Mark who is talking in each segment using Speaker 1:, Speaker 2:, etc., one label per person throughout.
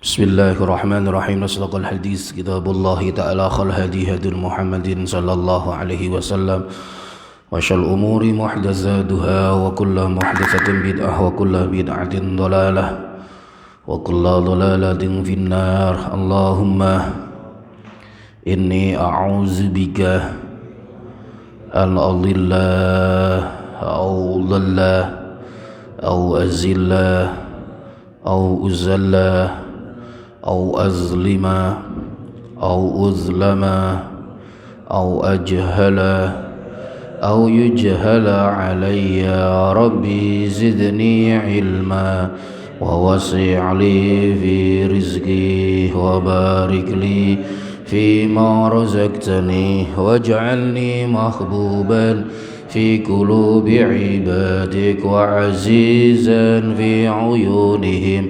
Speaker 1: بسم الله الرحمن الرحيم. أصدق الحديث كتاب الله تعالى، خير الهدي هدي محمد صلى الله عليه وسلم، وشر الأمور محدثاتها، وكل محدثة بدعة، وكل بدعة ضلالة، وكل ضلالة في النار. اللهم إني أعوذ بك أن أضل أو ضل أو أزل أو أزل أو أظلم أو أظلم أو أجهل أو يجهل علي. يا ربي زدني علما ووسع لي في رزقي وبارك لي فيما رزقتني واجعلني محبوبا في قلوب عبادك وعزيزا في عيونهم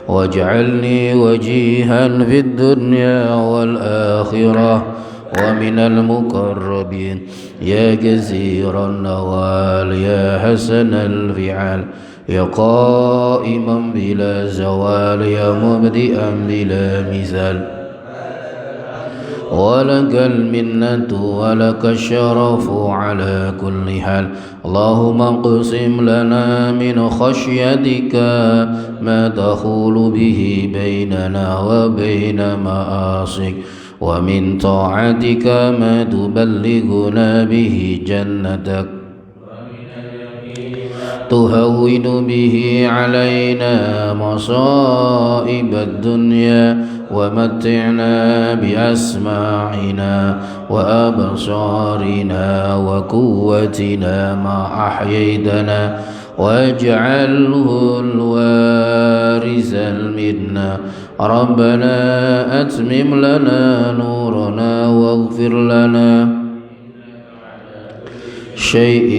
Speaker 1: واجعلني وجيها في الدنيا والآخرة ومن المقربين. يا كثير النوال يا حسن الفعال يا قائما بلا زوال يا مبدئا بلا مثال، ولك المنة ولك الشرف على كل حال. اللهم اقسم لنا من خشيتك ما تحول به بيننا وبين معاصيك، ومن طاعتك ما تبلغنا به جنتك، تهون به علينا مصائب الدنيا، ومتعنا بأسماعنا وأبصارنا وقوتنا ما أحييتنا، واجعله الوارث منا. ربنا أتمم لنا نورنا واغفر لنا شيء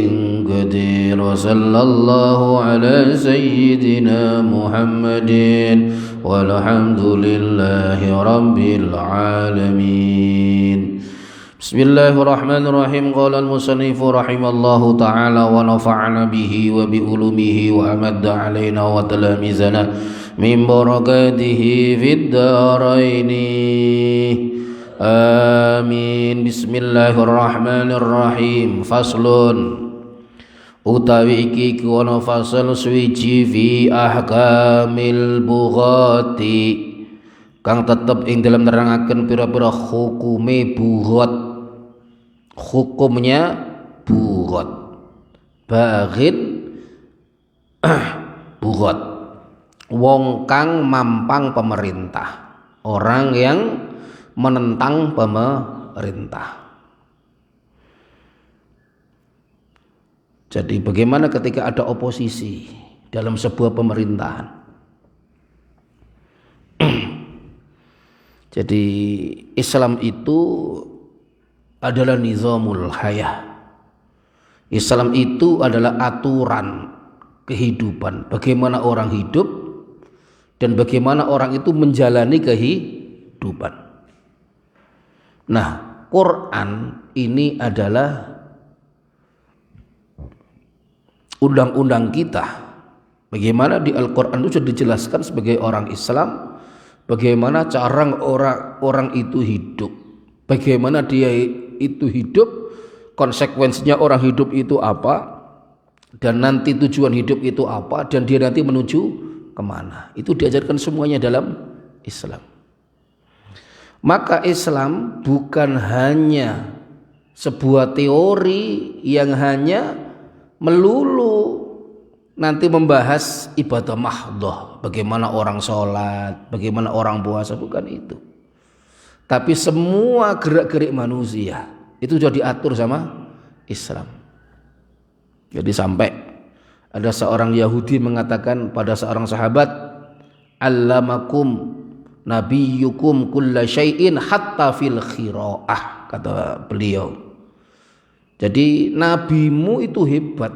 Speaker 1: قدير. وصلى الله على سيدنا محمد والحمد لله رب العالمين. بسم الله الرحمن الرحيم. قال المصنف رحمه الله تعالى ونفعنا به وبعلومه وأمد علينا وتلاميذنا من بركاته في الدارين آمين. Bismillahirrahmanirrahim. Faslun utawi iki kono fasal suwiji fi ahkamil bughati kang tetep ing dalam nerangaken pira-pira hukume bughat. Hukumnya bughat, baghit bughat, wong kang mampang pemerintah, orang yang menentang pemerintah. Jadi bagaimana ketika ada oposisi dalam sebuah pemerintahan? Jadi Islam itu adalah nizamul hayah. Islam itu adalah aturan kehidupan, bagaimana orang hidup dan bagaimana orang itu menjalani kehidupan. Nah, Quran ini adalah undang-undang kita. Bagaimana di Al-Quran itu sudah dijelaskan sebagai orang Islam, bagaimana cara orang itu hidup, bagaimana dia itu hidup, konsekuensinya orang hidup itu apa, dan nanti tujuan hidup itu apa, dan dia nanti menuju kemana. Itu diajarkan semuanya dalam Islam. Maka Islam bukan hanya sebuah teori yang hanya melulu nanti membahas ibadah mahdhah, bagaimana orang sholat, bagaimana orang puasa, bukan itu. Tapi semua gerak-gerik manusia itu sudah diatur sama Islam. Jadi sampai ada seorang Yahudi mengatakan pada seorang sahabat, allamakum nabiyukum kulla syai'in hatta fil khiraah, kata beliau. Jadi nabimu itu hebat,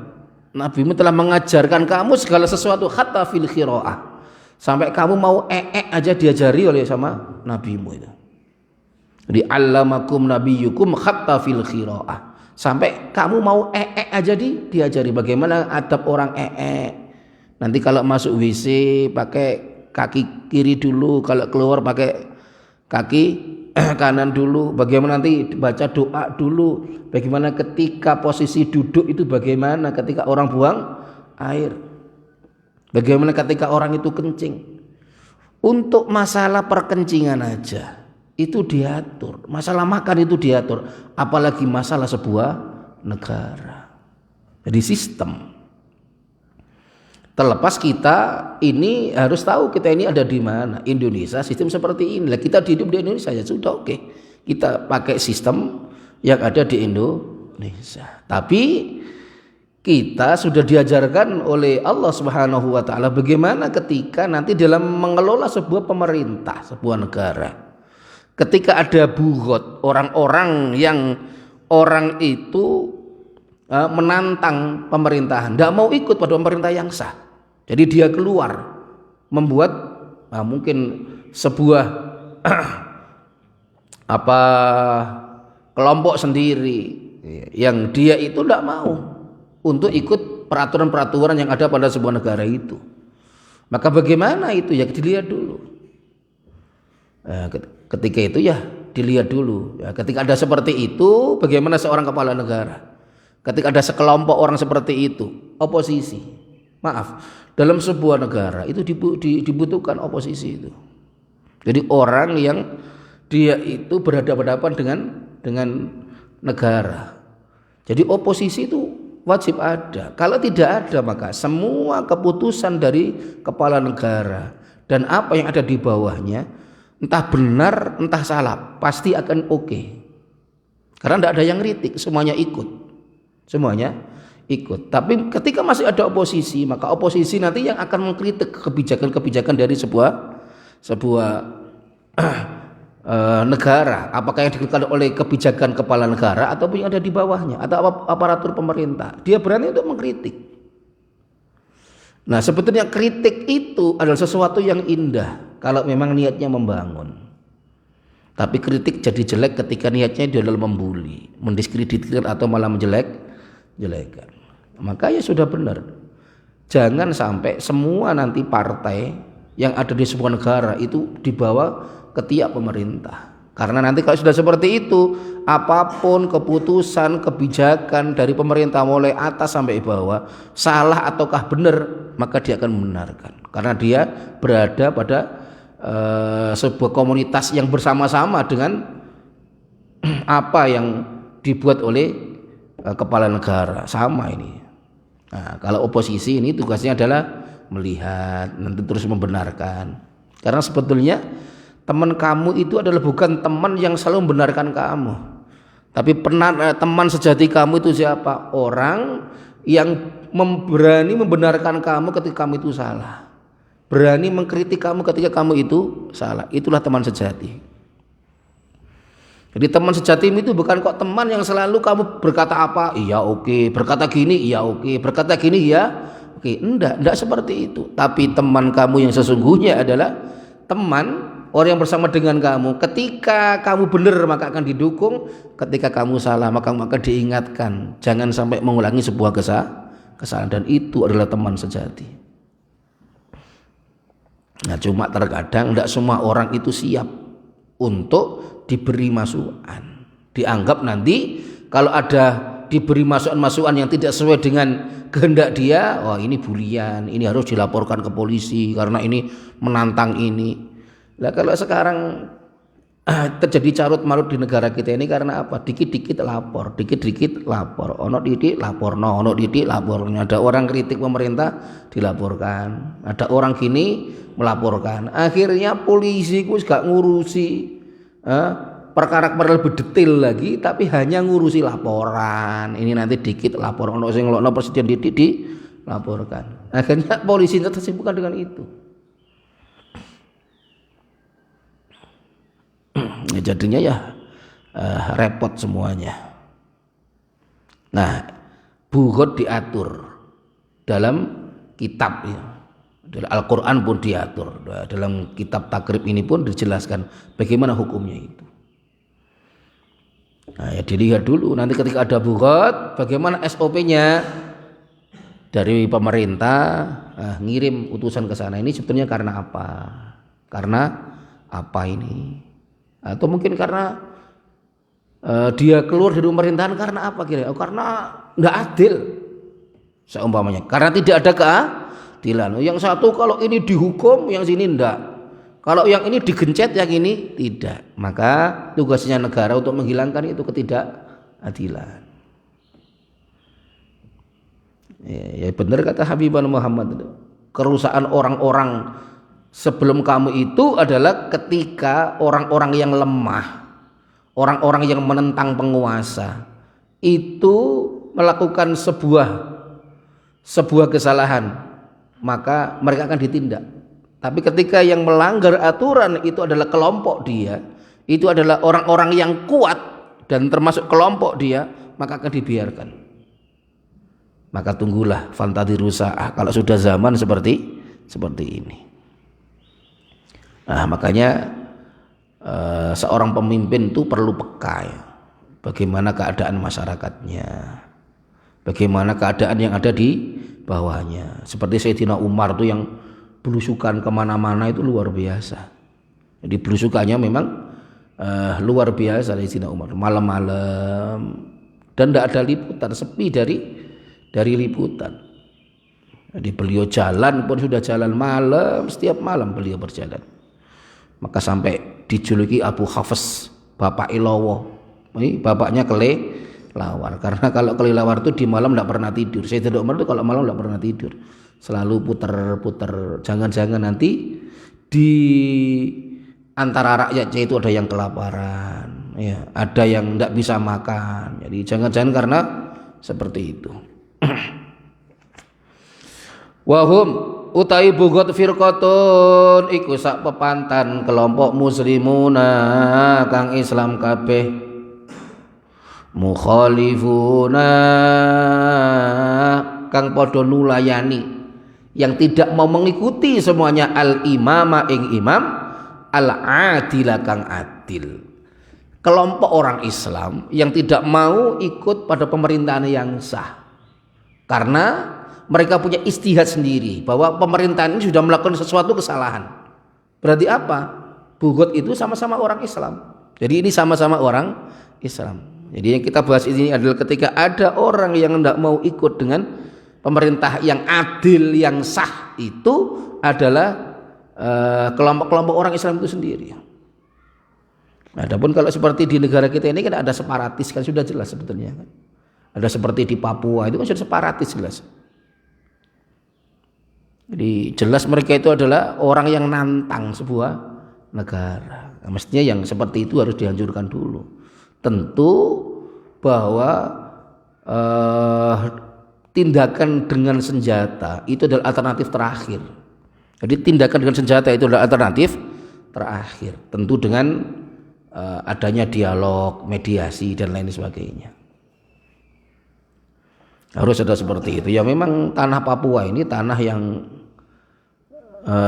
Speaker 1: nabimu telah mengajarkan kamu segala sesuatu hatta fil khiraah, sampai kamu mau aja diajari oleh sama nabimu itu. Jadi allamakum nabiyukum hatta fil khiraah, sampai kamu mau aja diajari bagaimana adab orang. Nanti kalau masuk WC pakai kaki kiri dulu, kalau keluar pakai kaki kanan dulu, bagaimana nanti baca doa dulu, bagaimana ketika posisi duduk itu, bagaimana ketika orang buang air, bagaimana ketika orang itu kencing. Untuk masalah perkencingan aja itu diatur, masalah makan itu diatur, apalagi masalah sebuah negara. Jadi sistem. Terlepas kita ini harus tahu kita ini ada di mana. Indonesia sistem seperti ini. Kita hidup di Indonesia ya sudah oke. Kita pakai sistem yang ada di Indonesia. Tapi kita sudah diajarkan oleh Allah Subhanahu wa taala bagaimana ketika nanti dalam mengelola sebuah pemerintah, sebuah negara. Ketika ada bugot, orang-orang yang orang itu menantang pemerintahan, tidak mau ikut pada pemerintah yang sah. Jadi dia keluar membuat mungkin sebuah kelompok sendiri yang dia itu tidak mau untuk ikut peraturan-peraturan yang ada pada sebuah negara itu. Maka bagaimana itu ya dilihat dulu. Ketika itu ya dilihat dulu. Ketika ada seperti itu, bagaimana seorang kepala negara? Ketika ada sekelompok orang seperti itu, oposisi. Maaf, dalam sebuah negara itu dibutuhkan oposisi itu. Jadi orang yang dia itu berhadapan-hadapan dengan negara. Jadi oposisi itu wajib ada. Kalau tidak ada, maka semua keputusan dari kepala negara dan apa yang ada di bawahnya, entah benar entah salah, pasti akan oke. Karena tidak ada yang kritik, semuanya ikut. Tapi ketika masih ada oposisi, maka oposisi nanti yang akan mengkritik kebijakan-kebijakan dari sebuah negara, apakah yang dikeluarkan oleh kebijakan kepala negara ataupun yang ada di bawahnya atau aparatur pemerintah. Dia berani untuk mengkritik. Nah, sebetulnya kritik itu adalah sesuatu yang indah kalau memang niatnya membangun. Tapi kritik jadi jelek ketika niatnya dia adalah membuli, mendiskreditkan atau malah menjelek-jelekan. Maka ya sudah benar. Jangan sampai semua nanti partai yang ada di sebuah negara itu dibawa ke tiap pemerintah. Karena nanti kalau sudah seperti itu, apapun keputusan, kebijakan dari pemerintah mulai atas sampai bawah, salah ataukah benar, maka dia akan membenarkan. Karena dia berada pada sebuah komunitas yang bersama-sama dengan apa yang dibuat oleh kepala negara. Sama ini. Nah, kalau oposisi ini tugasnya adalah melihat, nanti terus membenarkan. Karena sebetulnya teman kamu itu adalah bukan teman yang selalu membenarkan kamu. Tapi teman sejati kamu itu siapa? Orang yang berani membenarkan kamu ketika kamu itu salah. Berani mengkritik kamu ketika kamu itu salah. Itulah teman sejati. Jadi teman sejati itu bukan kok teman yang selalu kamu berkata apa, iya oke, berkata gini, iya oke, berkata gini, iya oke. Enggak seperti itu. Tapi teman kamu yang sesungguhnya adalah teman orang yang bersama dengan kamu. Ketika kamu benar maka akan didukung, ketika kamu salah maka diingatkan. Jangan sampai mengulangi sebuah kesalahan, dan itu adalah teman sejati. Nah, cuma terkadang tidak semua orang itu siap untuk diberi masukan. Dianggap nanti kalau ada diberi masukan-masukan yang tidak sesuai dengan kehendak dia, wah ini bulian, ini harus dilaporkan ke polisi karena ini menantang ini. Nah, kalau sekarang terjadi carut marut di negara kita ini karena apa? Dikit-dikit lapor, dikit-dikit lapor, ono didik lapor, ono didik lapor. Ada orang kritik pemerintah dilaporkan, ada orang gini melaporkan. Akhirnya polisi ku gak ngurusi perkara lebih detail lagi, tapi hanya ngurusi laporan. Ini nanti dikit lapor, ono sing ngelokno presiden dilaporkan. Akhirnya polisi tersibukkan dengan itu. Jadinya ya repot semuanya. Nah, bughod diatur dalam kitab ya. Dalam Al-Quran pun diatur. Dalam kitab takrib ini pun dijelaskan bagaimana hukumnya itu. Nah, ya dilihat dulu nanti ketika ada bughod bagaimana SOP-nya dari pemerintah ngirim utusan ke sana ini sebetulnya karena apa? Karena apa ini? Atau mungkin karena dia keluar dari pemerintahan karena apa kira? Karena enggak adil. Seumpamanya, karena tidak ada keadilan. Yang satu kalau ini dihukum, yang sini enggak. Kalau yang ini digencet, yang ini tidak. Maka tugasnya negara untuk menghilangkan itu ketidakadilan. Ya benar kata Habibana Muhammad itu. Kerusakan orang-orang sebelum kamu itu adalah ketika orang-orang yang lemah, orang-orang yang menentang penguasa itu melakukan sebuah kesalahan, maka mereka akan ditindak. Tapi ketika yang melanggar aturan itu adalah kelompok dia, itu adalah orang-orang yang kuat dan termasuk kelompok dia, maka akan dibiarkan. Maka tunggulah fantadiru sa'ah kalau sudah zaman seperti ini. Nah, makanya seorang pemimpin itu perlu peka ya. Bagaimana keadaan masyarakatnya, bagaimana keadaan yang ada di bawahnya. Seperti Sayyidina Umar itu yang belusukan kemana-mana itu luar biasa. Jadi belusukannya memang luar biasa Sayyidina Umar. Malam-malam dan tidak ada liputan, sepi dari liputan. Jadi beliau jalan pun sudah jalan malam, setiap malam beliau berjalan. Maka sampai dijuluki Abu Hafs, bapak Ilowo. Bapaknya kelelawar, karena kalau kelelawar itu di malam tidak pernah tidur. Sayyidina Umar itu kalau malam tidak pernah tidur, selalu putar-putar. Jangan-jangan nanti di antara rakyatnya itu ada yang kelaparan, ya, ada yang tidak bisa makan. Jadi jangan-jangan karena seperti itu. Wahum utai bugot firqatun iku sak pepantan kelompok muslimuna kang Islam kabeh, mukhalifuna kang padha nulayani, yang tidak mau mengikuti semuanya al imama ing imam, al adila kang adil. Kelompok orang Islam yang tidak mau ikut pada pemerintahan yang sah karena mereka punya istihad sendiri bahwa pemerintahan ini sudah melakukan sesuatu kesalahan. Berarti apa? Bugot itu sama-sama orang Islam. Jadi ini sama-sama orang Islam. Jadi yang kita bahas ini adalah ketika ada orang yang tidak mau ikut dengan pemerintah yang adil, yang sah, itu adalah kelompok-kelompok orang Islam itu sendiri. Adapun kalau seperti di negara kita ini kan ada separatis, kan sudah jelas sebetulnya. Ada seperti di Papua itu kan sudah separatis jelas. Jadi jelas mereka itu adalah orang yang nantang sebuah negara. Nah, mestinya yang seperti itu harus dihancurkan dulu. Tentu bahwa tindakan dengan senjata itu adalah alternatif terakhir. Jadi tindakan dengan senjata itu adalah alternatif terakhir. Tentu dengan adanya dialog, mediasi dan lain sebagainya. Harus ada seperti itu. Ya memang tanah Papua ini tanah yang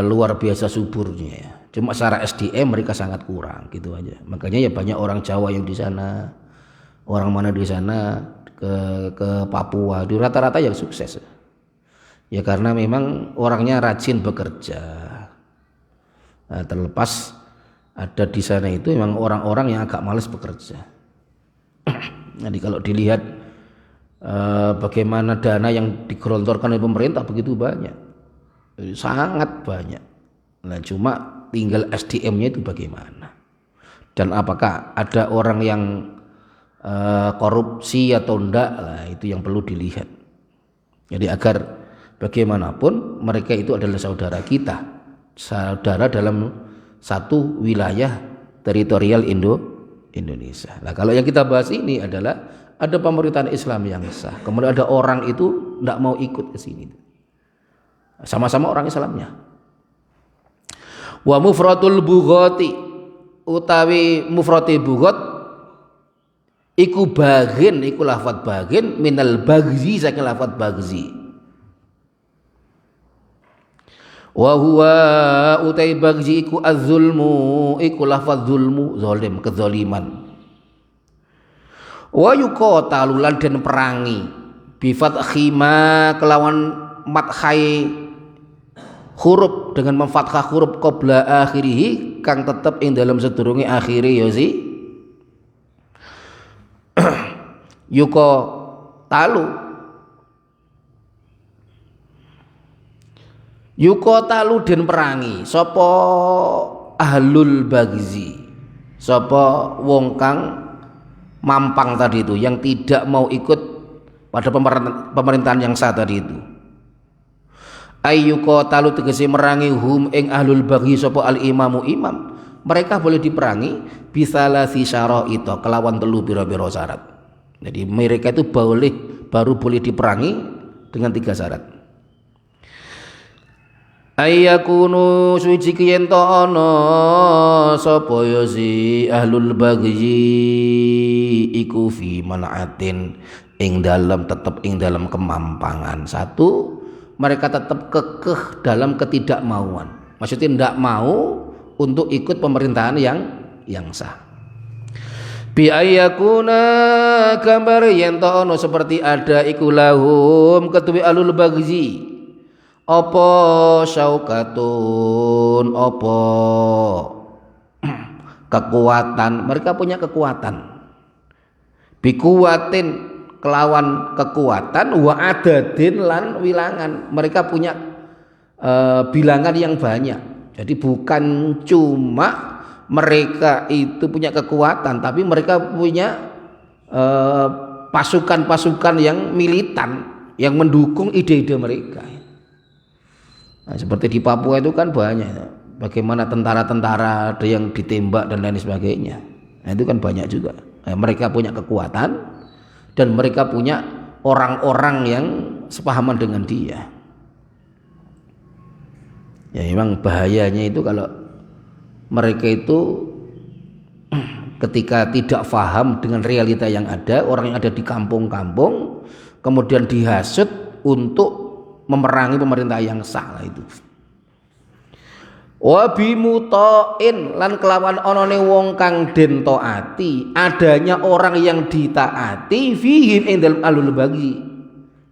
Speaker 1: luar biasa suburnya ya. Cuma secara SDM mereka sangat kurang gitu aja. Makanya ya banyak orang Jawa yang di sana, orang mana di sana ke Papua, di rata-rata yang sukses. Ya karena memang orangnya rajin bekerja. Nah, terlepas ada di sana itu memang orang-orang yang agak malas bekerja. Jadi kalau dilihat bagaimana dana yang digelontorkan oleh pemerintah begitu banyak, sangat banyak. Nah cuma tinggal SDM-nya itu bagaimana, dan apakah ada orang yang korupsi atau enggak, lah itu yang perlu dilihat. Jadi agar bagaimanapun mereka itu adalah saudara kita, saudara dalam satu wilayah teritorial Indonesia. Nah kalau yang kita bahas ini adalah ada pemerintahan Islam yang sah, kemudian ada orang itu tidak mau ikut ke sini, sama-sama orang Islamnya. Wa mufradul bughati utawi mufrati bughat iku baghin, iku lafadz baghin minal bagzi, saking lafadz bagzi. Wa huwa utai bagzi iku az-zulmu, iku lafadz zulmu, zalim, kezaliman. Wa yuqatalu lan den perangi bi fathima kelawan mathai huruf dengan memfathah huruf qabla akhirih kang tetep ing dalam sedurunge akhire ya si yuko talu den perangi sapa ahlul bagzi, sapa wong kang mampang tadi itu, yang tidak mau ikut pada pemerintahan yang sah tadi itu. Ayyuka talu tegese merangi hum ing ahlul baghi sapa al imamu imam, mereka boleh diperangi bisalasi syaraita kelawan telu pira-pira syarat. Jadi mereka itu baru boleh diperangi dengan 3 syarat. Ayyakunu suci yen to ana sapa ya si ahlul baghi iku fi man'atin ing dalam kemampangan. Satu, mereka tetap kekeh dalam ketidakmauan. Maksudnya tidak mau untuk ikut pemerintahan yang sah. Bi ayyakuna gambar yen to ana seperti ada iku lahum ketuwi alul bagzi apa syaukatun apa kekuatan, mereka punya kekuatan. Bi kuwatin kelawan kekuatan wa adadin lan wilangan, mereka punya bilangan yang banyak. Jadi bukan cuma mereka itu punya kekuatan, tapi mereka punya pasukan-pasukan yang militan yang mendukung ide-ide mereka. Nah, seperti di Papua itu kan banyak, bagaimana tentara-tentara ada yang ditembak dan lain sebagainya. Nah, itu kan banyak juga. Nah, mereka punya kekuatan dan mereka punya orang-orang yang sepahaman dengan dia. Ya memang bahayanya itu kalau mereka itu ketika tidak paham dengan realita yang ada, orang yang ada di kampung-kampung kemudian dihasut untuk memerangi pemerintah yang sah itu. Wa bimutain lan kelawan onone wong kang den taati, adanya orang yang ditaati fihim ing dalem alul bagi.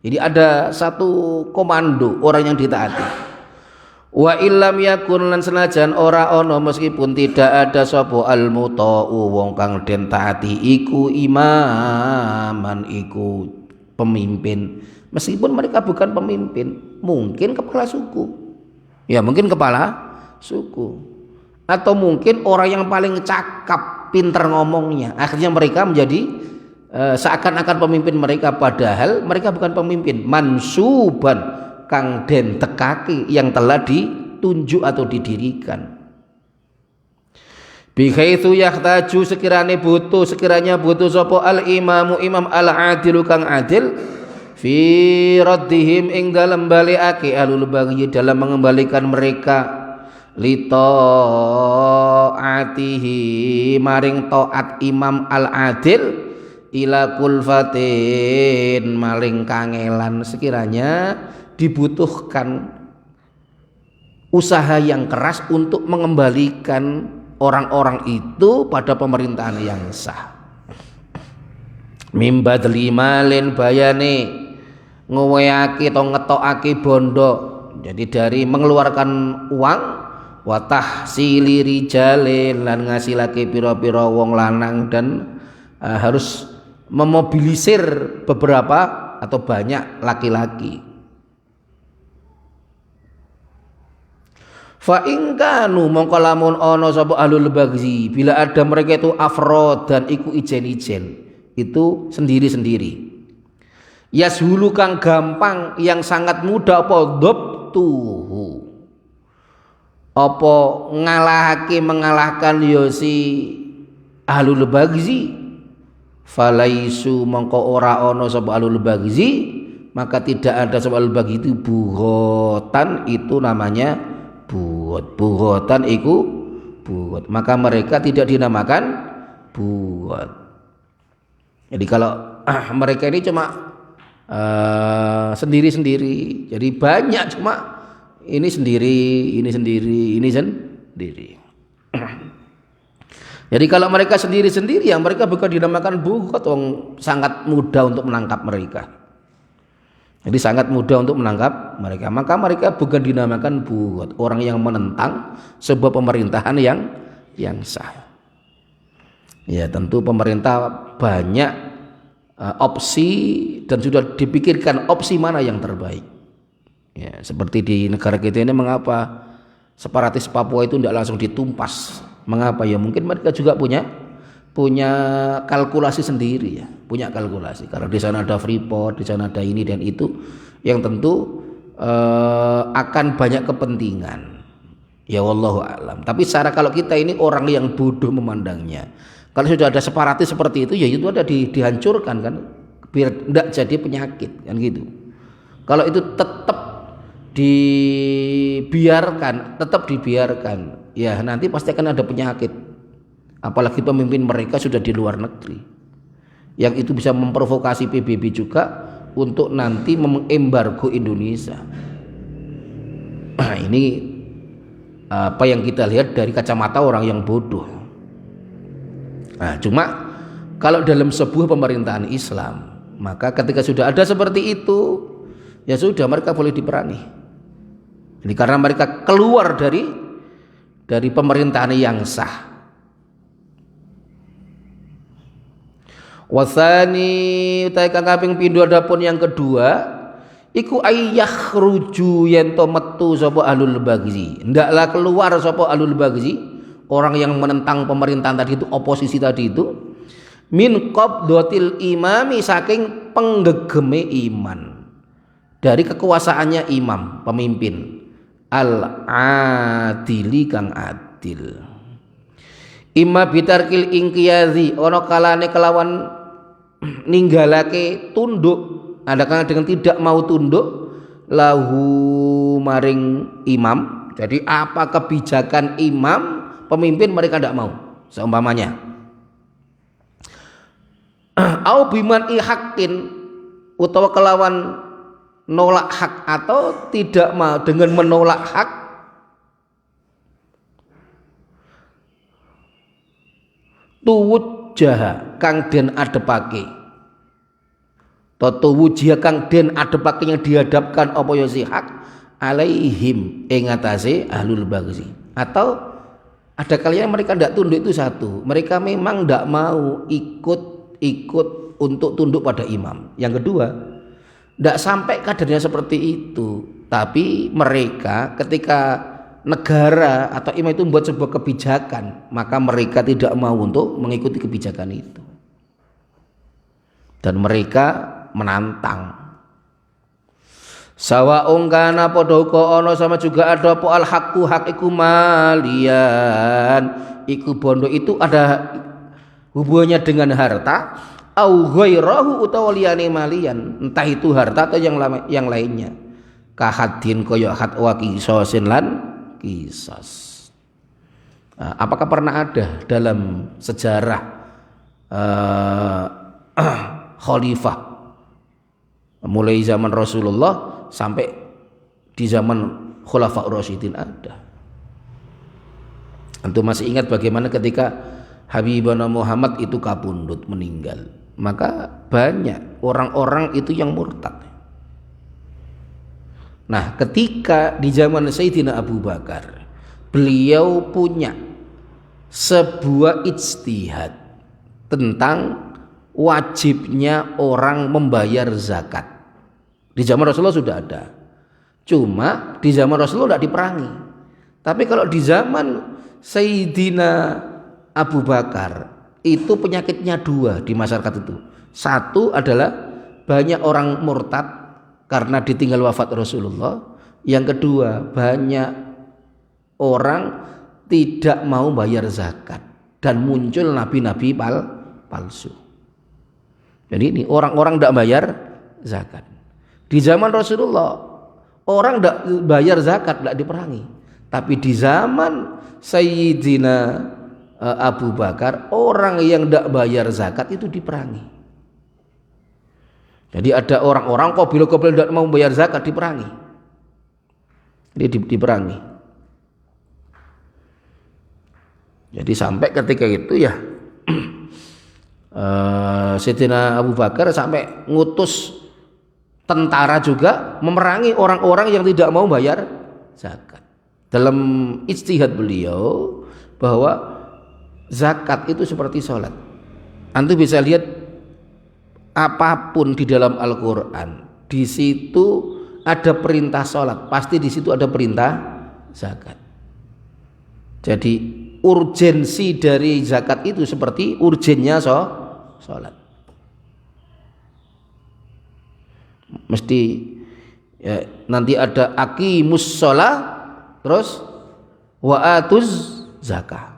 Speaker 1: Jadi ada satu komando orang yang ditaati. Wa illam yakun lan senajan ora ana meskipun tidak ada sapa al muta'u wong kang den taati iku imaman iku pemimpin, meskipun mereka bukan pemimpin, mungkin kepala suku. Ya mungkin kepala suku, atau mungkin orang yang paling cakap, pintar ngomongnya, akhirnya mereka menjadi seakan-akan pemimpin mereka, padahal mereka bukan pemimpin. Mansuban kang den tekaki, yang telah ditunjuk atau didirikan. Bihaitsu yahtaju sekiranya butuh sapa al imamu imam al adilu kang adil fi raddihim ing dalam balikake alul baghi, dalam mengembalikan mereka litaatihi maring taat imam al adil ila kulfatin maring kangelan, sekiranya dibutuhkan usaha yang keras untuk mengembalikan orang-orang itu pada pemerintahan yang sah. Mimbadli malin bayane ngeweyake atau ngetokake bondo, jadi dari mengeluarkan uang, watah sili rijalin lan ngasilake pira-pira wong lanang, dan harus memobilisir beberapa atau banyak laki-laki. Fa in kanu mongko lamun ana sapa ahlul bagzi, bila ada mereka itu afrod dan iku ijen-ijen, itu sendiri-sendiri. Yashulu kang gampang, yang sangat mudah apa dhabtuhu, apa mengalahkan yosi ahlul bagzi, falaisu mongko ora ana sapa ahlul bagzi, maka tidak ada sapa ahlul bagzi itu buhotan, itu namanya buhotan iku buhot, maka mereka tidak dinamakan buhot. Jadi kalau mereka ini cuma sendiri-sendiri, jadi banyak, cuma ini sendiri, ini sendiri, ini sendiri. Jadi kalau mereka sendiri-sendiri, yang mereka bukan dinamakan buhot, sangat mudah untuk menangkap mereka. Jadi sangat mudah untuk menangkap mereka. Maka mereka bukan dinamakan buat orang yang menentang sebuah pemerintahan yang sah. Ya tentu pemerintah banyak opsi dan sudah dipikirkan opsi mana yang terbaik. Ya, seperti di negara kita ini, mengapa separatis Papua itu tidak langsung ditumpas? Mengapa? Ya mungkin mereka juga punya kalkulasi sendiri ya, punya kalkulasi. Karena di sana ada Freeport, di sana ada ini dan itu, yang tentu akan banyak kepentingan. Ya wallahu a'lam. Tapi secara kalau kita ini orang yang bodoh memandangnya, kalau sudah ada separatis seperti itu, ya itu ada dihancurkan kan, biar tidak jadi penyakit kan gitu. Kalau itu tetap dibiarkan, ya nanti pasti akan ada penyakit. Apalagi pemimpin mereka sudah di luar negeri, yang itu bisa memprovokasi PBB juga untuk nanti mengembargo Indonesia. Nah, ini apa yang kita lihat dari kacamata orang yang bodoh. Nah, cuma kalau dalam sebuah pemerintahan Islam, maka ketika sudah ada seperti itu, ya sudah, mereka boleh diperangi. Ini karena mereka keluar dari pemerintahan yang sah. Wasani utai kang kaping pindho adapun yang kedua iku ayakhruju yen to metu sapa ahlul bagzi. Ndaklah keluar sapa ahlul bagzi, orang yang menentang pemerintahan tadi itu, oposisi tadi itu, min qabdatil imami, saking penggegeme iman, dari kekuasaannya imam, pemimpin al adili kang adil. Imma bitarkil ingkiyazi, ono kalane kelawan ninggalake tunduk, ada kan dengan tidak mau tunduk lahu maring imam. Jadi apa kebijakan imam, pemimpin, mereka tidak mau. Seumpamanya au biman ihakin, utawa kelawan nolak hak, atau tidak mau dengan menolak hak, tuwud jaha kang den adepake, tuwud jaha kang den adepake, yang dihadapkan apa ya si hak, alaihim ing atase ahlul bagzi. Atau ada kalian mereka tidak tunduk, itu satu, mereka memang tidak mau ikut untuk tunduk pada imam. Yang kedua, tidak sampai kadernya seperti itu, tapi mereka ketika negara atau imam itu membuat sebuah kebijakan, maka mereka tidak mau untuk mengikuti kebijakan itu, dan mereka menantang. Sawaung kana padha uga ana, sama juga ada apa al haqqu, hak iku malian, iku bondo itu ada hubungannya dengan harta, au ghairahu utawa liyane malian, entah itu harta atau yang lainnya. Kahadin kaya had wa qisasin lan qisas. Apakah pernah ada dalam sejarah khalifah mulai zaman Rasulullah sampai di zaman Khulafaur Rasyidin ada? Antum masih ingat bagaimana ketika Habibana Muhammad itu kapundhut, meninggal, maka banyak orang-orang itu yang murtad. Nah, ketika di zaman Sayyidina Abu Bakar, beliau punya sebuah ijtihad tentang wajibnya orang membayar zakat. Di zaman Rasulullah sudah ada, cuma di zaman Rasulullah tidak diperangi. Tapi kalau di zaman Sayyidina Abu Bakar, itu penyakitnya dua di masyarakat itu. Satu adalah banyak orang murtad karena ditinggal wafat Rasulullah. Yang kedua, banyak orang tidak mau bayar zakat dan muncul nabi-nabi palsu. Jadi ini orang-orang tidak bayar zakat. Di zaman Rasulullah orang tidak bayar zakat, tidak diperangi. Tapi di zaman Sayyidina Abu Bakar, orang yang tidak bayar zakat itu diperangi. Jadi ada orang-orang kabilah-kabilah tidak mau bayar zakat, diperangi. Jadi diperangi. Jadi sampai ketika itu ya Sayyidina Abu Bakar sampai ngutus tentara juga memerangi orang-orang yang tidak mau bayar zakat. Dalam ijtihad beliau bahwa zakat itu seperti sholat. Antum bisa lihat apapun di dalam Al-Quran, di situ ada perintah sholat, pasti di situ ada perintah zakat. Jadi urgensi dari zakat itu seperti urgennya sholat. Mesti ya, nanti ada aqimus sholat, terus wa atuz zakah.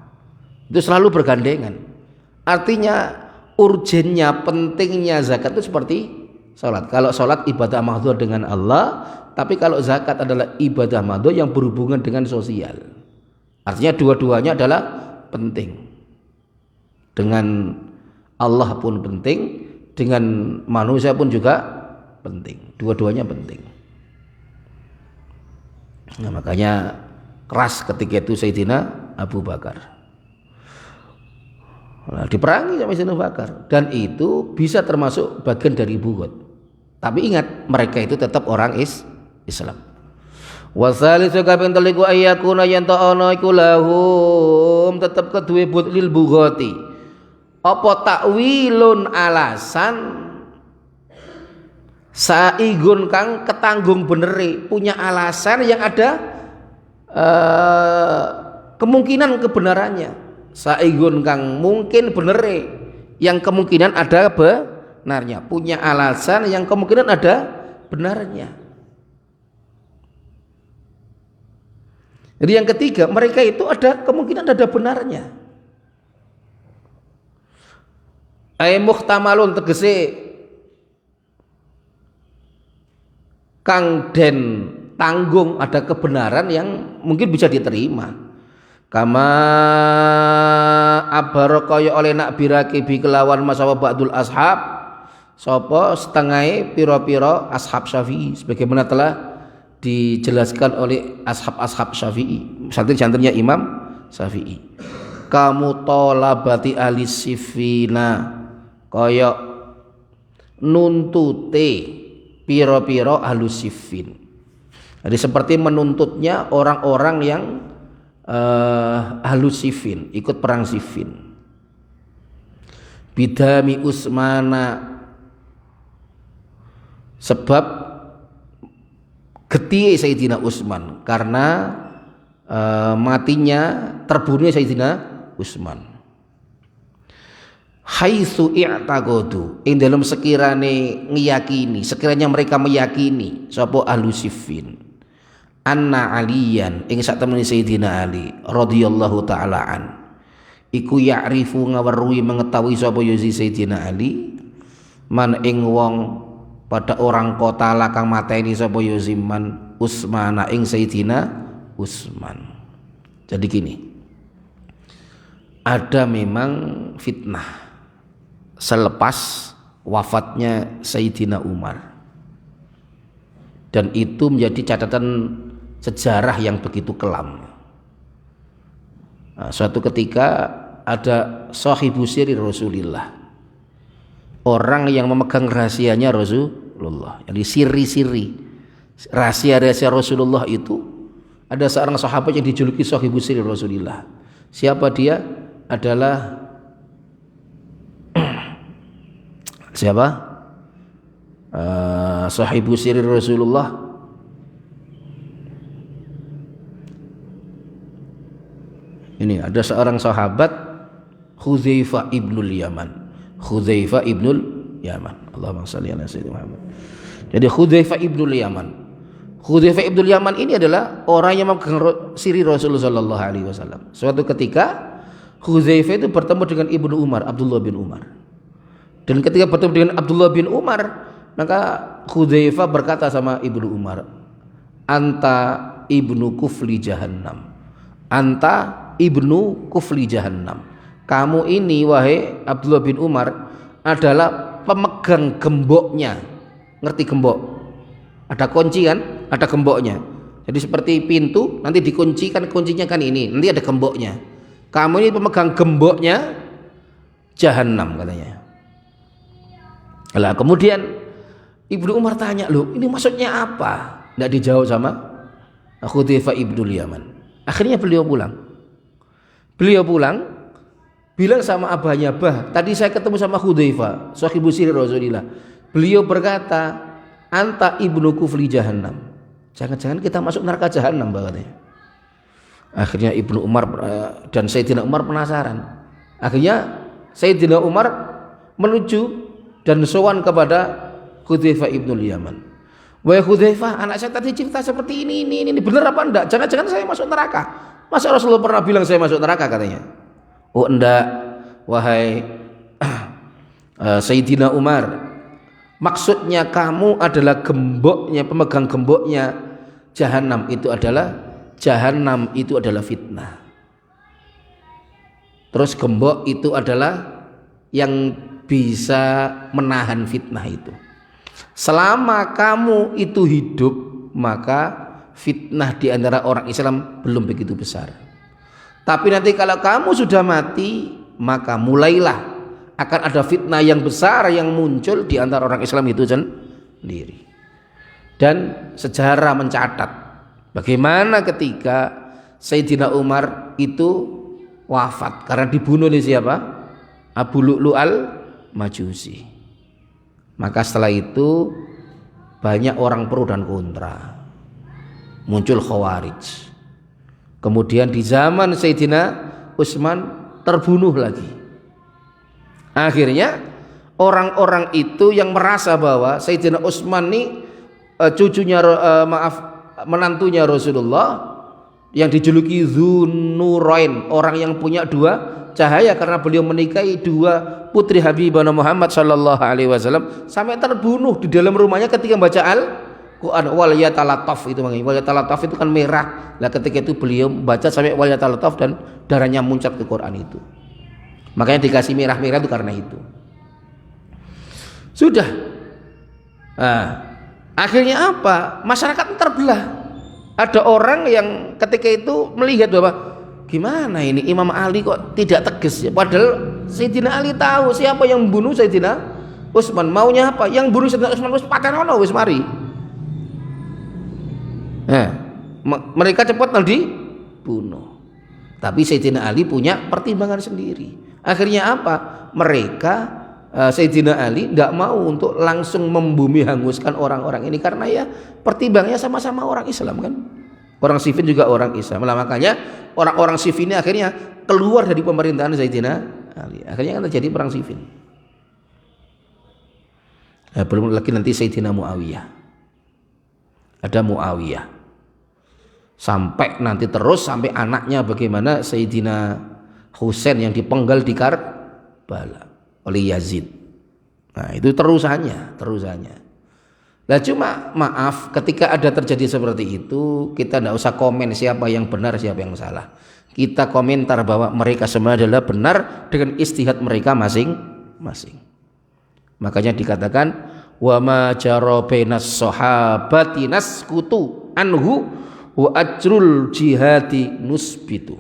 Speaker 1: Itu selalu bergandengan. Artinya urgennya, pentingnya zakat itu seperti sholat. Kalau sholat ibadah mahdhur dengan Allah, tapi kalau zakat adalah ibadah mahdhur yang berhubungan dengan sosial. Artinya dua-duanya adalah penting. Dengan Allah pun penting, dengan manusia pun juga penting. Dua-duanya penting. Nah, makanya keras ketika itu Sayyidina Abu Bakar. Nah, diperangi sama Sayyidina Abu Bakar, dan itu bisa termasuk bagian dari bughd. Tapi ingat, mereka itu tetap orang Islam. Wasalisu kaping teliku ayyakuna yen ta'ana iku lahum tetep keduwe but lil bughati. Apa takwilun alasan saigun kang ketanggung beneri, punya alasan yang ada kemungkinan kebenarannya. Saigun kang mungkin beneri, yang kemungkinan ada benarnya, punya alasan yang kemungkinan ada benarnya. Jadi yang ketiga, mereka itu ada kemungkinan ada benarnya. Ai muhtamalun tegese kang den tanggung, ada kebenaran yang mungkin bisa diterima. Kama abaro kaya oleh nak biraki bi kelawan masawa ba'dul ashab sapa setengah pira-pira ashab Syafi'i, sebagaimana telah dijelaskan oleh ashab-ashab Syafi'i, santri-santrinya Imam Syafi'i. Kamu tolabati ahli sifina, kaya nuntute piro-piro ahlu siffin. Jadi seperti menuntutnya orang-orang yang ahlu siffin, ikut perang Siffin. Bidami Utsmana, sebab getihe Sayyidina Utsman, karena matinya, terbunuhnya Sayyidina Utsman. Haitsu i'taqadu, ing dalam sekiranya mereka meyakini sapa ahlu Siffin, anna aliyan ing sak temene Sayyidina Ali radhiyallahu taala an iku ya'rifu ngaweruhi mengetahui sapa yuzi Sayyidina Ali man ing wong pada orang kota lakang mateni sapa yuzi man Utsmana ing Sayyidina Utsman. Jadi gini, ada memang fitnah selepas wafatnya Sayyidina Umar, dan itu menjadi catatan sejarah yang begitu kelam. Nah, suatu ketika ada sahibu siri Rasulillah, orang yang memegang rahasianya Rasulullah, jadi siri-siri rahasia-rahasia Rasulullah itu. Ada seorang sahabat yang dijuluki sahibu siri Rasulillah. Siapa dia? Adalah siapa? Sahibu siri Rasulullah. Ini ada seorang sahabat, Hudzaifah ibnul Yaman. Hudzaifah ibnul Yaman. Allahumma shalli ala sayyidina Muhammad. Jadi Hudzaifah ibnul Yaman. Hudzaifah ibnul Yaman ini adalah orang yang memegang siri Rasulullah sallallahu alaihi wasallam. Suatu ketika Hudzaifah itu bertemu dengan Ibnu Umar, Abdullah bin Umar. Dan ketika bertemu dengan Abdullah bin Umar, maka Hudzaifah berkata sama Ibnu Umar, "Anta ibnu kufli jahannam. Anta ibnu kufli jahannam." Kamu ini wahai Abdullah bin Umar adalah pemegang gemboknya. Ngerti gembok? Ada kunci kan? Ada gemboknya. Jadi seperti pintu, nanti dikuncikan, kuncinya kan ini, nanti ada gemboknya. Kamu ini pemegang gemboknya jahannam katanya. Lah kemudian Ibnu Umar tanya, loh ini maksudnya apa? Tidak dijawab sama Hudzaifah ibnul Yaman. Akhirnya beliau pulang. Bilang sama abahnya, bah, tadi saya ketemu sama Hudzaifah, sahibu sirri Rasulillah. Beliau berkata, anta ibnu kufli jahannam. Jangan-jangan kita masuk neraka jahannam, katanya. Akhirnya Ibnu Umar dan Sayyidina Umar penasaran. Akhirnya Sayyidina Umar menuju dan sowan kepada Hudzaifah ibnul Yaman. Wahai Hudzaifah, anak saya tadi cerita seperti ini benar apa enggak? Jangan-jangan saya masuk neraka. Masa Rasulullah pernah bilang saya masuk neraka, katanya. Oh enggak, wahai Sayyidina Umar. Maksudnya kamu adalah gemboknya, pemegang gemboknya Jahannam itu adalah fitnah. Terus gembok itu adalah yang bisa menahan fitnah itu. Selama kamu itu hidup, maka fitnah di antara orang Islam belum begitu besar. Tapi nanti kalau kamu sudah mati, maka mulailah akan ada fitnah yang besar yang muncul di antara orang Islam itu sendiri. Dan sejarah mencatat bagaimana ketika Sayyidina Umar itu wafat karena dibunuh oleh siapa? Abu Lu'lu' al-Majusi. Maka setelah itu banyak orang pro dan kontra. Muncul Khawarij. Kemudian di zaman Sayyidina Utsman terbunuh lagi. Akhirnya orang-orang itu yang merasa bahwa Sayyidina Utsman ini menantunya Rasulullah yang dijuluki Dzunurain, orang yang punya dua cahaya karena beliau menikahi dua putri Habibana Muhammad sallallahu alaihi wasallam, sampai terbunuh di dalam rumahnya ketika baca Al-Qur'an. Wal yatalataf itu makanya wal yatalataf itu kan merah. Nah ketika itu beliau baca sampai wal yatalataf dan darahnya muncrat ke Quran itu. Makanya dikasih merah-merah itu karena itu. Sudah. Nah, akhirnya apa? Masyarakat terbelah. Ada orang yang ketika itu melihat bahwa gimana ini Imam Ali kok tidak tegas ya? Padahal Sayyidina Ali tahu siapa yang membunuh Sayyidina Utsman. Maunya apa? Yang bunuh Sayyidina Utsman wis patenono wis mari. Nah, mereka cepat nanti bunuh. Tapi Sayyidina Ali punya pertimbangan sendiri. Akhirnya apa? Mereka Sayyidina Ali tidak mau untuk langsung membumi hanguskan orang-orang ini karena ya pertimbangannya sama-sama orang Islam kan. Orang Siffin juga orang Islam. Nah, makanya orang-orang Siffin ini akhirnya keluar dari pemerintahan Sayyidina Ali. Akhirnya kan terjadi perang Siffin. Nah, belum lagi nanti Sayyidina Muawiyah. Ada Muawiyah. Sampai nanti terus sampai anaknya bagaimana Sayyidina Husain yang dipenggal di Karbala oleh Yazid. Nah itu terusannya. Nah cuma maaf ketika ada terjadi seperti itu kita tidak usah komen siapa yang benar siapa yang salah. Kita komentar bahwa mereka semua adalah benar dengan ijtihad mereka masing-masing. Makanya dikatakan wa ma jara bainas sahabati naskutu anhu wa ajrul jihadi nusbitu.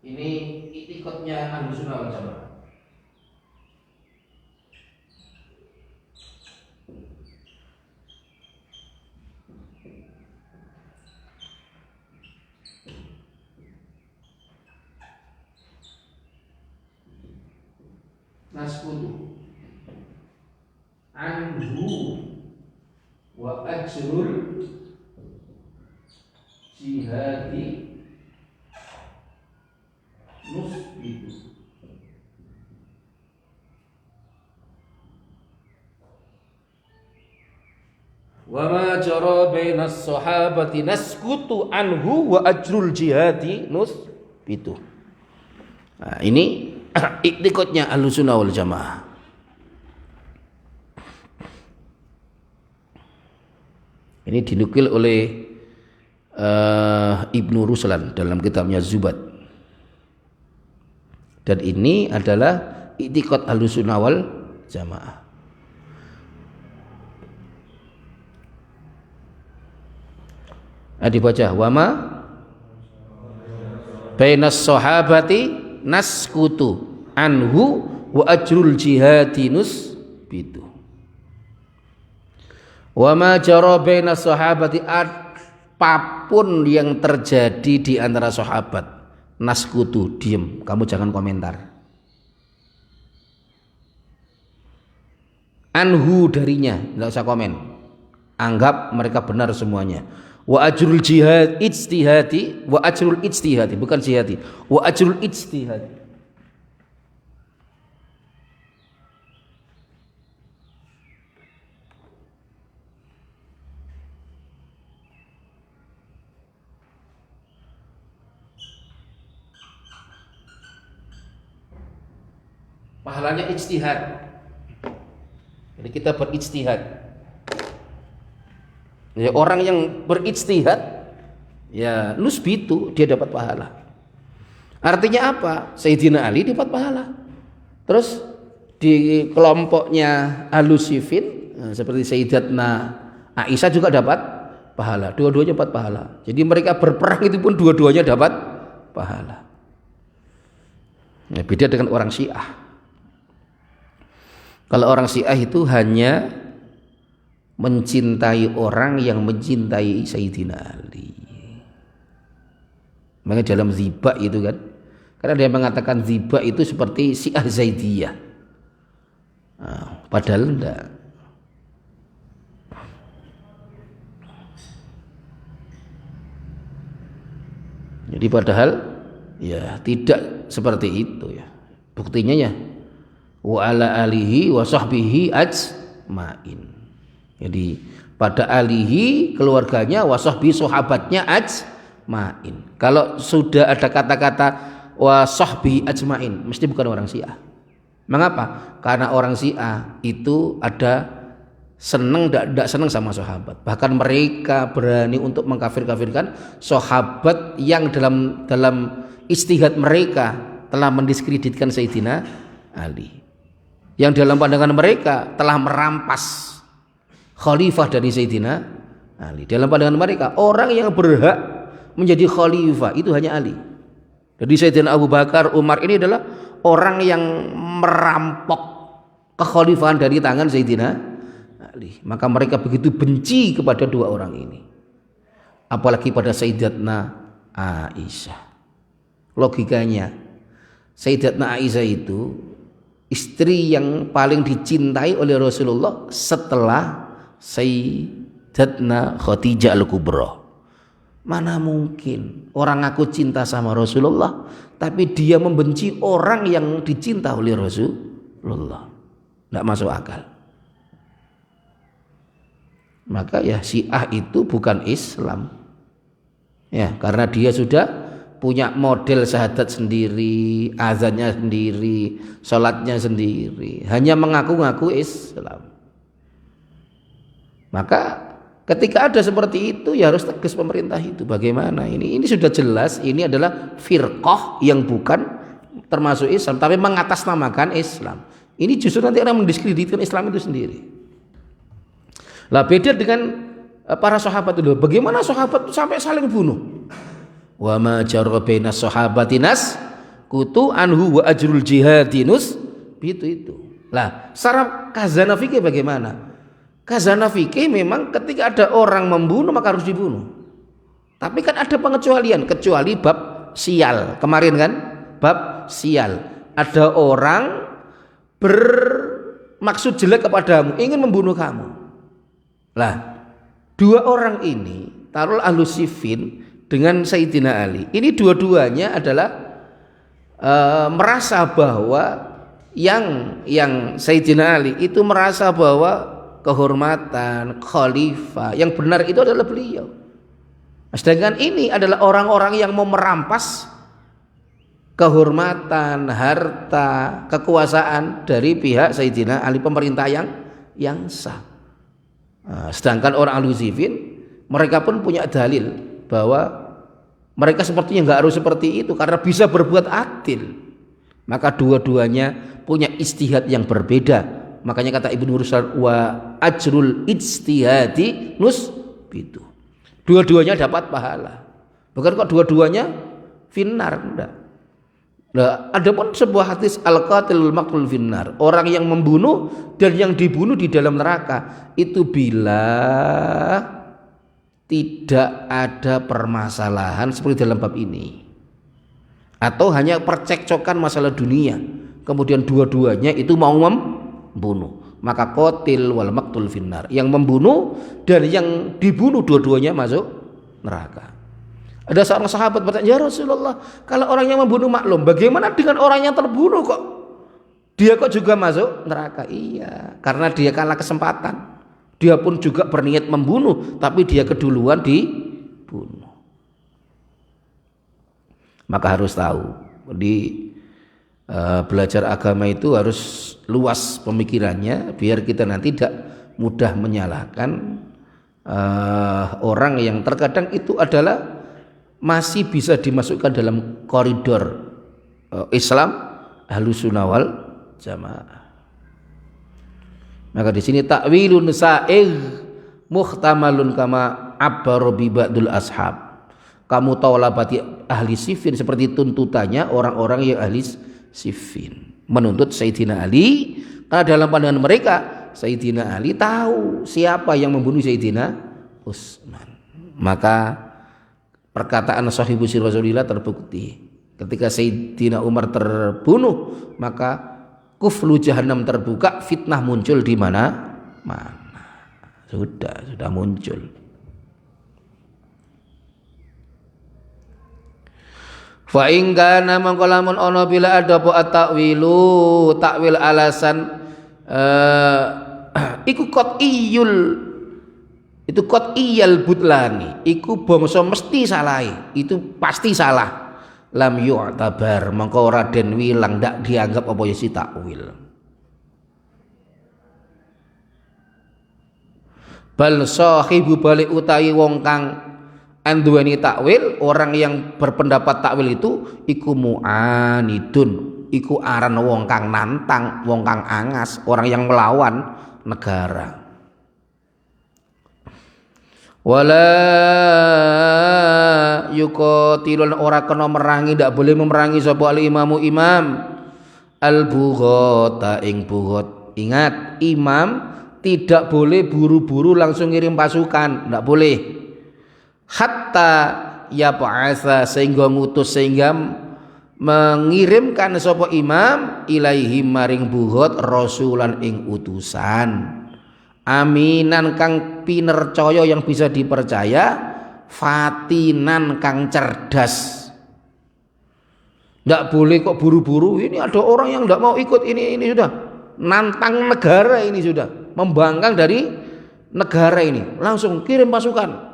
Speaker 1: Ini itikadnya Ahlussunnah wal Jamaah. Naskutu anhu wa ajrul jihadi nusbitu. Wa ma jara bainas sahabati naskutu anhu wa ajrul jihadi nusbitu. Nah, ini iktikadnya Ahlussunnah wal Jamaah. Ini dinukil oleh Ibnu Ruslan dalam kitabnya Zubat. Dan ini adalah iktikad Ahlussunnah wal Jamaah. Dibaca wama bainas sahabati naskutu anhu wa ajrul jihadi nusbitu. Wa ma jara baina sahabati, apapun yang terjadi di antara sahabat, naskutu, diem, kamu jangan komentar. Anhu, darinya, enggak usah komen. Anggap mereka benar semuanya. Wa ajrul jihad ijtihadi, wa ajrul ijtihadi, bukan jihadi. Wa ajrul ijtihadi. Pahalanya ijtihad. Jadi kita berijtihad. Ya, orang yang berijtihad, ya nusbitu, dia dapat pahala. Artinya apa? Sayyidina Ali dapat pahala. Terus di kelompoknya Alusifin, seperti Sayyidatna Aisyah juga dapat pahala. Dua-duanya dapat pahala. Jadi mereka berperang itu pun dua-duanya dapat pahala. Nah, beda dengan orang Syiah. Kalau orang Syiah itu hanya mencintai orang yang mencintai Sayyidina Ali. Makanya dalam ziba itu kan, karena dia mengatakan ziba itu seperti Syiah Zaidiyah. Nah, padahal enggak. Jadi padahal ya tidak seperti itu ya. Buktinya ya wa ala alihi wa sahbihi ajmain. Jadi pada alihi, keluarganya, wa sahbihi, sahabatnya ajmain. Kalau sudah ada kata-kata wa sahbihi ajmain, mesti bukan orang Syiah. Mengapa? Karena orang Syiah itu ada senang tidak senang sama sahabat. Bahkan mereka berani untuk mengkafir-kafirkan sahabat yang dalam ijtihad mereka telah mendiskreditkan Sayyidina Ali. Yang dalam pandangan mereka telah merampas khalifah dari Sayyidina Ali. Dalam pandangan mereka, orang yang berhak menjadi khalifah itu hanya Ali. Jadi Sayyidina Abu Bakar, Umar ini adalah orang yang merampok kekhalifahan dari tangan Sayyidina Ali. Maka mereka begitu benci kepada dua orang ini. Apalagi pada Sayyidatna Aisyah. Logikanya, Sayyidatna Aisyah itu istri yang paling dicintai oleh Rasulullah setelah Sayyidatna Khadijah Al-Kubra. Mana mungkin orang aku cinta sama Rasulullah tapi dia membenci orang yang dicinta oleh Rasulullah? Tidak masuk akal. Maka ya Syiah itu bukan Islam. Ya, karena dia sudah punya model syahadat sendiri, azannya sendiri, sholatnya sendiri, hanya mengaku-ngaku Islam. Maka ketika ada seperti itu ya harus tegas pemerintah itu. Bagaimana ini? Ini sudah jelas ini adalah firqah yang bukan termasuk Islam tapi mengatasnamakan Islam. Ini justru nanti orang mendiskreditkan Islam itu sendiri. Lah beda dengan para sahabat itu. Bagaimana sahabat sampai saling bunuh? Wa ma jarra baina sahabatinas kutu anhu wa ajrul jihadinus itu. Lah, secara kazana fikih bagaimana? Kazana fikih memang ketika ada orang membunuh maka harus dibunuh. Tapi kan ada pengecualian, kecuali bab sial. Kemarin kan bab sial. Ada orang bermaksud jelek kepadamu, ingin membunuh kamu. Lah, dua orang ini, taruh Alusifin dengan Sayyidina Ali, ini dua-duanya adalah merasa bahwa yang Sayyidina Ali itu merasa bahwa kehormatan khalifah yang benar itu adalah beliau. Sedangkan ini adalah orang-orang yang mau merampas kehormatan, harta, kekuasaan dari pihak Sayyidina Ali, pemerintah yang sah. Sedangkan orang Alusifin mereka pun punya dalil bahwa mereka sepertinya nggak harus seperti itu karena bisa berbuat adil. Maka dua-duanya punya ijtihad yang berbeda. Makanya kata Ibnu Rushd wa ajrul ijtihadi nusbitu. Dua-duanya dapat pahala. Bukan kok dua-duanya finnar, enggak. Nah, ada pun sebuah hadis al-qatilul maqtul finnar, orang yang membunuh dan yang dibunuh di dalam neraka, itu bila tidak ada permasalahan seperti dalam bab ini, atau hanya percekcokan masalah dunia, kemudian dua-duanya itu mau membunuh, maka qatil wal maqtul finnar, yang membunuh dan yang dibunuh dua-duanya masuk neraka. Ada seorang sahabat bertanya, "Ya Rasulullah, kalau orang yang membunuh maklum, bagaimana dengan orang yang terbunuh kok? Dia kok juga masuk neraka?" Iya, karena dia kalah kesempatan. Dia pun juga berniat membunuh, tapi dia keduluan dibunuh. Maka harus tahu, belajar agama itu harus luas pemikirannya, biar kita nanti tidak mudah menyalahkan orang yang terkadang itu adalah masih bisa dimasukkan dalam koridor Islam Ahlussunnah wal Jamaah. Maka di sini takwilun sa'ir muhtamalun kama abbaru bi ba'dul ashab. Kamu taulabati ahli Siffin seperti tuntutannya orang-orang yang ahli Siffin menuntut Sayyidina Ali, karena dalam pandangan mereka Sayyidina Ali tahu siapa yang membunuh Sayyidina Utsman. Maka perkataan sahibu Rasulillah terbukti ketika Sayyidina Umar terbunuh, maka kuflu jahannam terbuka, fitnah muncul di mana-mana. Sudah muncul. Fa in kana mangkolamun ono bila ada apa takwilu, takwil alasan iku qat'iyul, itu qat'iyal butlani, iku bangsa mesti salah, itu pasti salah. Lam yu'tabar, mangko ora den wilang, ndak dianggap apa ya si takwil. Bal sahibu balik utawi wong kang anduweni takwil, orang yang berpendapat takwil itu iku mu'anidun, iku aran wong kang nantang, wong kang angas, orang yang melawan negara. Wala yuqatilun, ora kena merangi, ndak boleh memerangi sapa al imamu imam al bughata ing bughat. Ingat, imam tidak boleh buru-buru langsung ngirim pasukan, ndak boleh. Hatta ya ba'atha, sehingga ngutus, sehingga mengirimkan sapa imam ilaihim maring bughat rasulan ing utusan, aminan kang pinercaya yang bisa dipercaya, fatinan kang cerdas. Ndak boleh kok buru-buru, ini ada orang yang ndak mau ikut, ini sudah nantang negara, ini sudah membangkang dari negara, ini langsung kirim pasukan.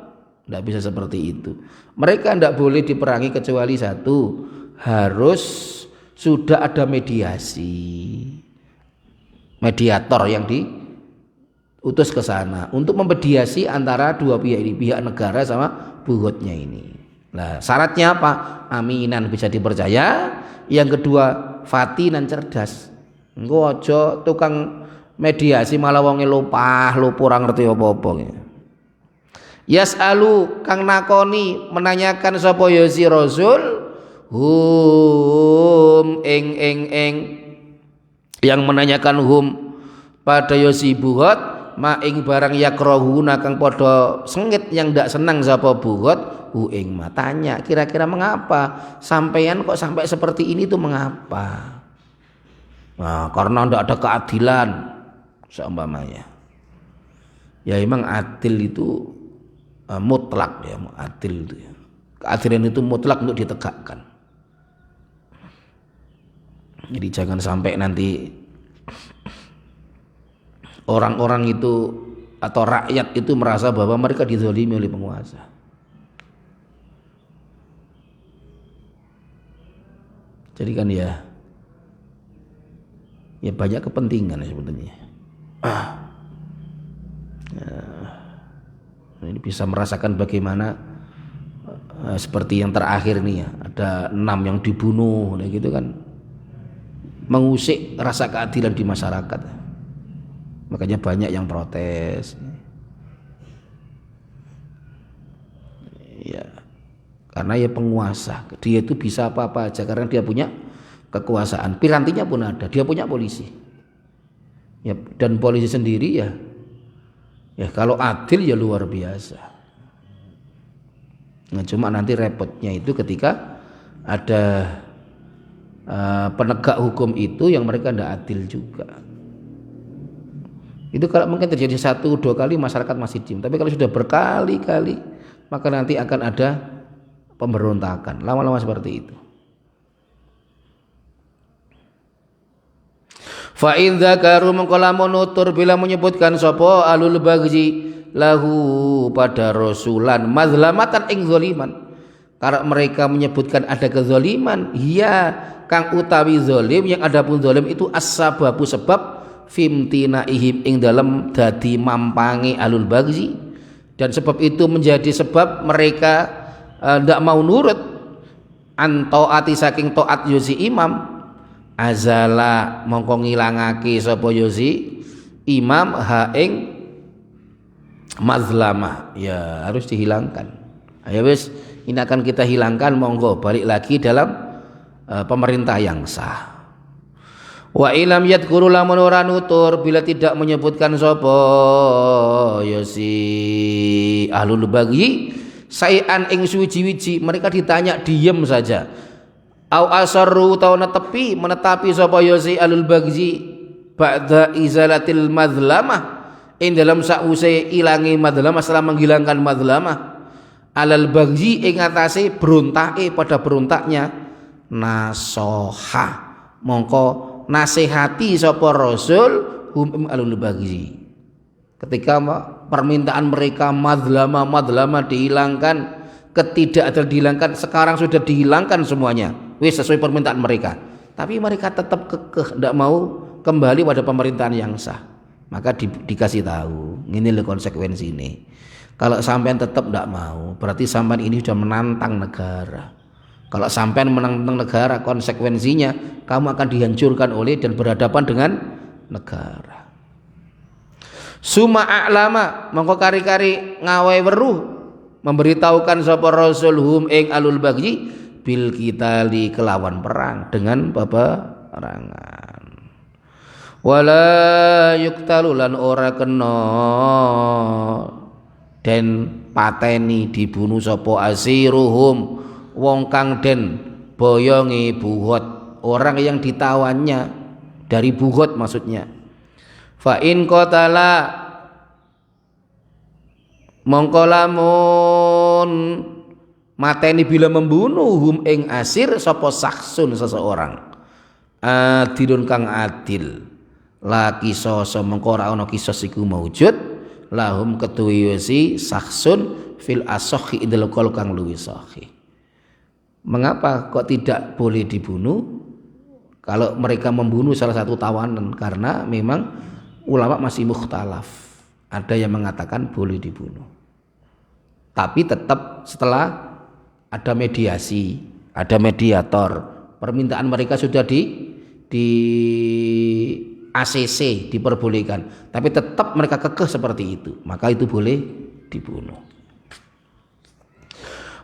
Speaker 1: Ndak bisa seperti itu. Mereka ndak boleh diperangi kecuali satu, harus sudah ada mediasi, mediator yang diutus ke sana untuk memediasi antara dua pihak ini, pihak negara sama bughatnya ini. Nah, syaratnya apa? Aminan, bisa dipercaya. Yang kedua, fatinan, cerdas. Engko aja tukang mediasi malah wonge lupah ora ngerti apa-apa. Yas'alu kang nakoni, menanyakan sapa ya si Rasul, hum ing yang menanyakan hum pada ya si bughat, ma ing barang yakrahuna kang padha sengit, yang ndak senang sapa bughat, hu ing matanya, kira-kira mengapa sampeyan kok sampai seperti ini tuh, mengapa? Nah, karena ndak ada keadilan seumpamanya. Ya emang adil itu mutlak ya, adil itu ya. Keadilan itu mutlak untuk ditegakkan. Jadi jangan sampai nanti orang-orang itu atau rakyat itu merasa bahwa mereka dizalimi oleh penguasa. Jadi kan ya banyak kepentingan sebetulnya. Ini bisa merasakan bagaimana seperti yang terakhir nih ya, ada 6 yang dibunuh, gitu kan, mengusik rasa keadilan di masyarakat. Makanya banyak yang protes. Ya, karena ya penguasa, dia itu bisa apa-apa aja karena dia punya kekuasaan. Pirantinya pun ada, dia punya polisi. Ya, dan polisi sendiri ya kalau adil ya luar biasa. Nah, cuma nanti repotnya itu ketika ada penegak hukum itu yang mereka tidak adil juga. Itu kalau mungkin terjadi 1-2 kali masyarakat masih diam, tapi kalau sudah berkali-kali maka nanti akan ada pemberontakan, lama-lama seperti itu. Fa in dzakaru mengko lamun nutur bila menyebutkan sapa alul bagzi lahu pada rasulan mazlamatan ing zaliman, karena mereka menyebutkan ada kezaliman, ya kang utawi zalim, yang adapun zalim itu as-sababu sebab fimtina ihim ing dalam dadi mampangi alul bagzi, dan sebab itu menjadi sebab mereka ndak mau nurut an taati saking taat yusi imam, azala mongko ngilangake sapa yusi imam ha ing mazlamah, ya harus dihilangkan. Ayo wis, ini akan kita hilangkan, monggo balik lagi dalam pemerintah yang sah. Wa ilam yadhkuru lamun ora nutur bila tidak menyebutkan sapa ya si ahlul baghi sayan ing suwiji-wiji, mereka ditanya diem saja. Au asarru tau menetapi sapa ya si ahlul baghi ba'da izalatil mazlamah, ing dalam sause ilangi madlamah, setelah menghilangkan madlamah alal baghi ing atase berontake pada berontaknya, nasoha mongko nasihati sapa rasul hum alul baghi, ketika permintaan mereka madlamah dihilangkan, ketidakadilan dihilangkan, sekarang sudah dihilangkan semuanya wis sesuai permintaan mereka, tapi mereka tetap kekeh tidak mau kembali pada pemerintahan yang sah. Maka dikasih tahu, ini loh konsekuensi ini. Kalau sampean tetap tidak mau, berarti sampean ini sudah menantang negara. Kalau sampean menantang negara, konsekuensinya kamu akan dihancurkan oleh dan berhadapan dengan negara. Suma a'lama mongko kari-kari ngawai weruh memberitahukan sapa rasul hum ing alul baghi bil qitali kelawan perang, dengan peperangan. Wala yuktalu lan ora kena den pateni dibunuh sapa asiruhum wong kang den boyongi buhot, orang yang ditawannya dari buhot maksudnya. Fa in qatala mongko lamun mateni bila membunuh hum ing asir sapa saksun seseorang adilun kang adil, la kisos mengko ora ana kisos iku maujud lahum ketuwi si saksun fil asakhi idul qaul kang luwih sahih. Mengapa kok tidak boleh dibunuh kalau mereka membunuh salah satu tawanan? Karena memang ulama masih mukhtalaf, ada yang mengatakan boleh dibunuh, tapi tetap setelah ada mediasi, ada mediator, permintaan mereka sudah di ACC diperbolehkan, tapi tetap mereka kekeh seperti itu, maka itu boleh dibunuh.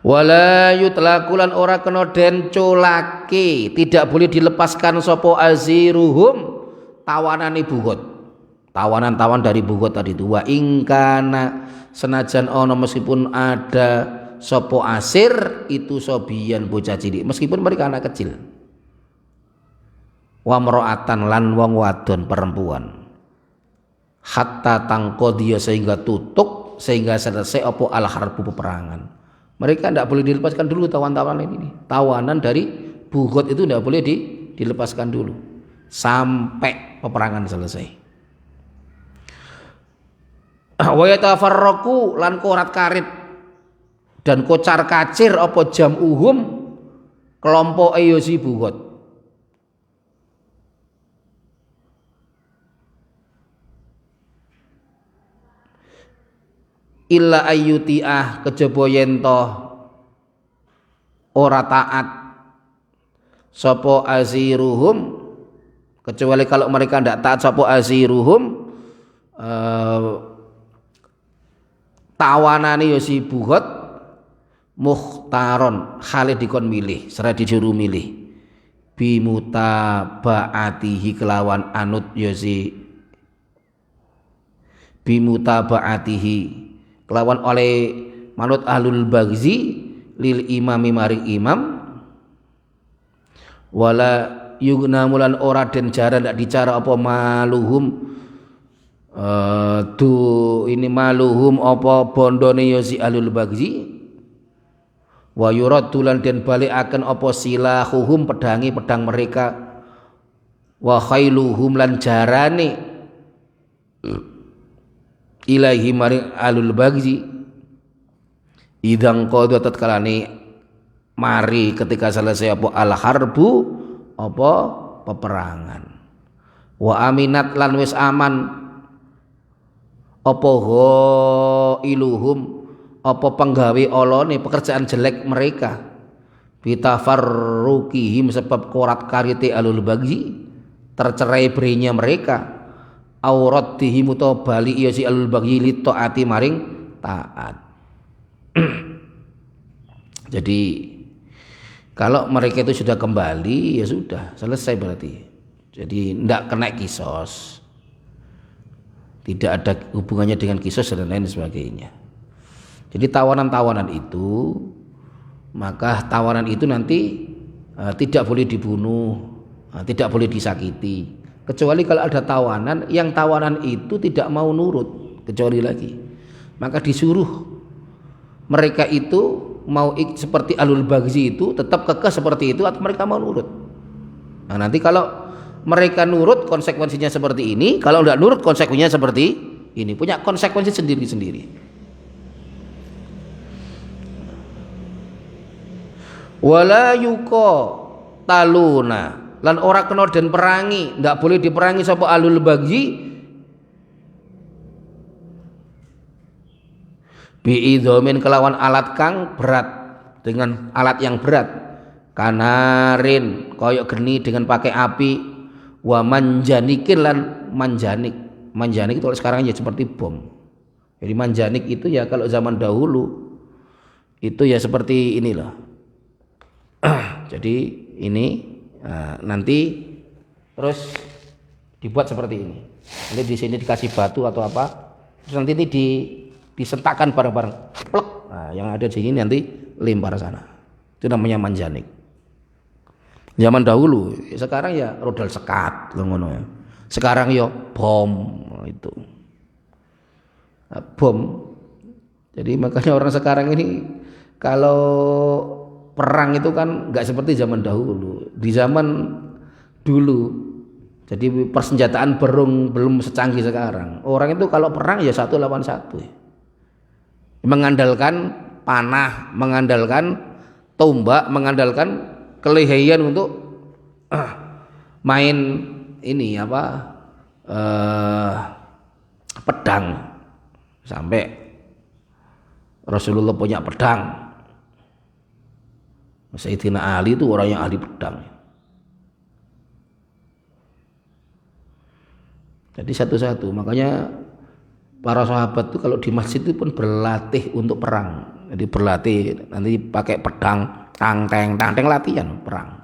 Speaker 1: Wala yutlaqulan ora kena den colake, tidak boleh dilepaskan sapa aziruhum tawanane buhut, tawanan-tawan dari buhut tadi itu. Wa ingkana senajan ono meskipun ada sapa asir itu sobian bocah cilik, meskipun mereka anak kecil. Wa mro'atan lan wong wadon perempuan, hatta tangqodiya sehingga tutup, sehingga selesai apa al harbu peperangan. Mereka tidak boleh dilepaskan dulu tawanan ini. Tawanan dari buhut itu tidak boleh dilepaskan dulu sampai peperangan selesai. Wa yatafarraqu lan korat karit dan kocar kacir apa jam'uhum kelompok ayosi buhut. Illa ayyuti'ah kejaba yen to ora taat sapa aziruhum, kecuali kalau mereka tidak taat sapa aziruhum tawanane ya si buhut mukhtaron hale dikon milih, serah disuruh milih bimutabaatihi kelawan anut yosi bimutabaatihi kelawan oleh manut ahlul bagzi lil imami maring imam wala yugnamulan ora den jara ndak dicara apa maluhum ini maluhum apa bondone yosi ahlul bagzi wa yuraddulan den balikaken apa silahuhum pedang mereka wa khailuhum lan jarane ilahi maring alul bagzi idang qada tatkalane mari ketika selesai apa al harbu apa peperangan wa aminat lan wis aman apa iluhum apa penggawe olone pekerjaan jelek mereka bitafarruqihim sebab korat karite alul bagzi tercerai berainya mereka auratihim utawa bali ya si alul bagzi li taati maring taat. Jadi kalau mereka itu sudah kembali ya sudah selesai berarti. Jadi tidak kena kisos, tidak ada hubungannya dengan kisos dan lain sebagainya. Jadi tawanan-tawanan itu, maka tawanan itu nanti tidak boleh dibunuh, tidak boleh disakiti. Kecuali kalau ada tawanan, yang tawanan itu tidak mau nurut, kecuali lagi. Maka disuruh mereka itu mau seperti alul bagzi itu tetap kekeh seperti itu atau mereka mau nurut. Nah nanti kalau mereka nurut konsekuensinya seperti ini, kalau tidak nurut konsekuensinya seperti ini, punya konsekuensi sendiri-sendiri. Wala yuko taluna lan ora kena den perangi, ndak boleh diperangi sapa alul bagzi biidhomin kelawan alat kang berat, dengan alat yang berat, kanarin koyok geni dengan pakai api, wa manjanikin lan manjanik itu sekarang ya seperti bom. Jadi manjanik itu ya kalau zaman dahulu itu ya seperti inilah. Jadi ini nanti terus dibuat seperti ini. Nanti di sini dikasih batu atau apa, terus nanti ini disentakkan bareng-bareng. Plek. Nah, yang ada di sini nanti lempar sana. Itu namanya manjanik. Zaman dahulu, sekarang ya rodal sekat ngono ya. Sekarang ya bom itu. Nah, bom. Jadi makanya orang sekarang ini kalau perang itu kan nggak seperti zaman dahulu. Di zaman dulu, jadi persenjataan belum secanggih sekarang. Orang itu kalau perang ya 1 lawan 1. Mengandalkan panah, mengandalkan tombak, mengandalkan kelehian untuk main ini pedang. Sampai Rasulullah punya pedang. Sayyidina Ali itu orang yang ahli pedang. Jadi satu-satu, makanya para sahabat itu kalau di masjid itu pun berlatih untuk perang. Jadi berlatih nanti pakai pedang, tang-teng latihan perang.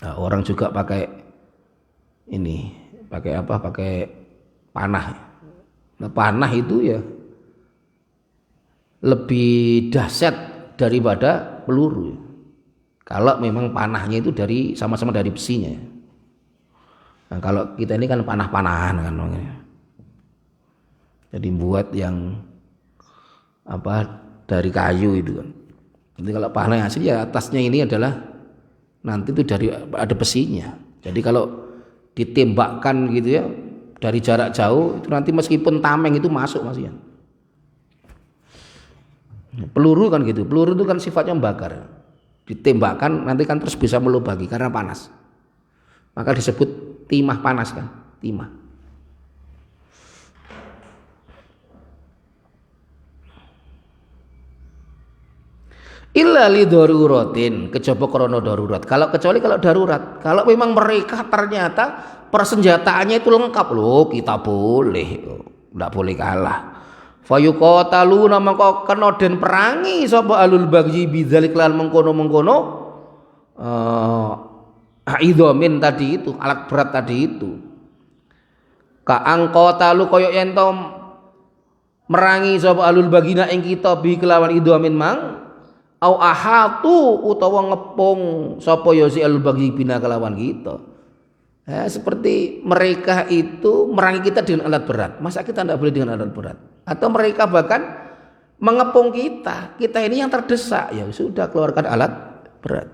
Speaker 1: Nah, orang juga pakai ini, pakai apa? Pakai panah. Nah, panah itu ya lebih dahsyat daripada peluru. Kalau memang panahnya itu sama-sama dari besinya. Nah, kalau kita ini kan panah-panahan kan. Jadi buat yang dari kayu itu kan. Jadi kalau panah asli ya atasnya ini adalah nanti itu ada besinya. Jadi kalau ditembakkan gitu ya dari jarak jauh itu nanti meskipun tameng itu masuk masih ya. Peluru kan gitu, peluru itu kan sifatnya membakar, ditembakkan nanti kan terus bisa melubangi karena panas, maka disebut timah panas kan, timah. Illa li daruratin, kejaba krana darurat. Kecuali kalau darurat, kalau memang mereka ternyata persenjataannya itu lengkap loh, kita boleh, enggak boleh kalah. fayuqataluna mangko kena den perangi sapa alul bagyi bidzalik lan mengkono-mengkono idhamin tadi itu, alat berat tadi itu. Ka angqatalu kaya yen to merangi sapa alul bagina ing kita bi kelawan idhamin mang au ahatu utawa ngepung sapa ya si alul bagi bina kelawan kita. Seperti mereka itu merangi kita dengan alat berat. Masa kita tidak boleh dengan alat berat? Atau mereka bahkan mengepung kita. Kita ini yang terdesak, ya sudah keluarkan alat berat.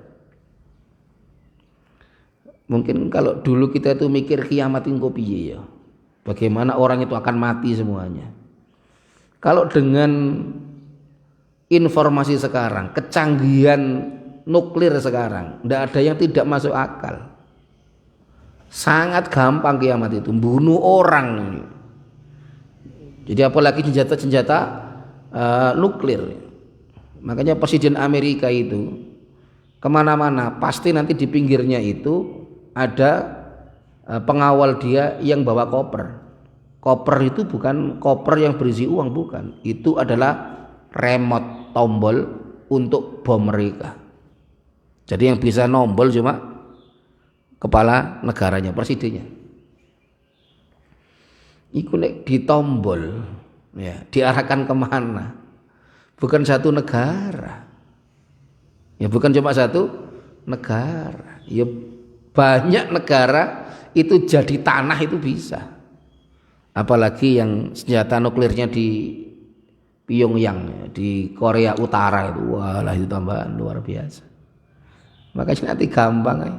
Speaker 1: Mungkin kalau dulu kita itu mikir kiamat engko piye ya. Bagaimana orang itu akan mati semuanya. Kalau dengan informasi sekarang, kecanggihan nuklir sekarang, tidak ada yang tidak masuk akal. Sangat gampang kiamat itu, bunuh orang. Jadi apalagi senjata-senjata nuklir. Makanya Presiden Amerika itu kemana-mana pasti nanti di pinggirnya itu ada pengawal dia yang bawa koper. Koper itu bukan koper yang berisi uang, bukan. Itu adalah remote tombol untuk bom mereka. Jadi yang bisa nombol cuma kepala negaranya, presidennya. Iku nek ditombol, ya diarahkan kemana? Bukan satu negara, ya bukan cuma satu negara, ya banyak negara itu jadi tanah itu bisa. Apalagi yang senjata nuklirnya di Pyongyang, di Korea Utara itu, walah itu tambahan luar biasa. Makanya nanti gampang ya.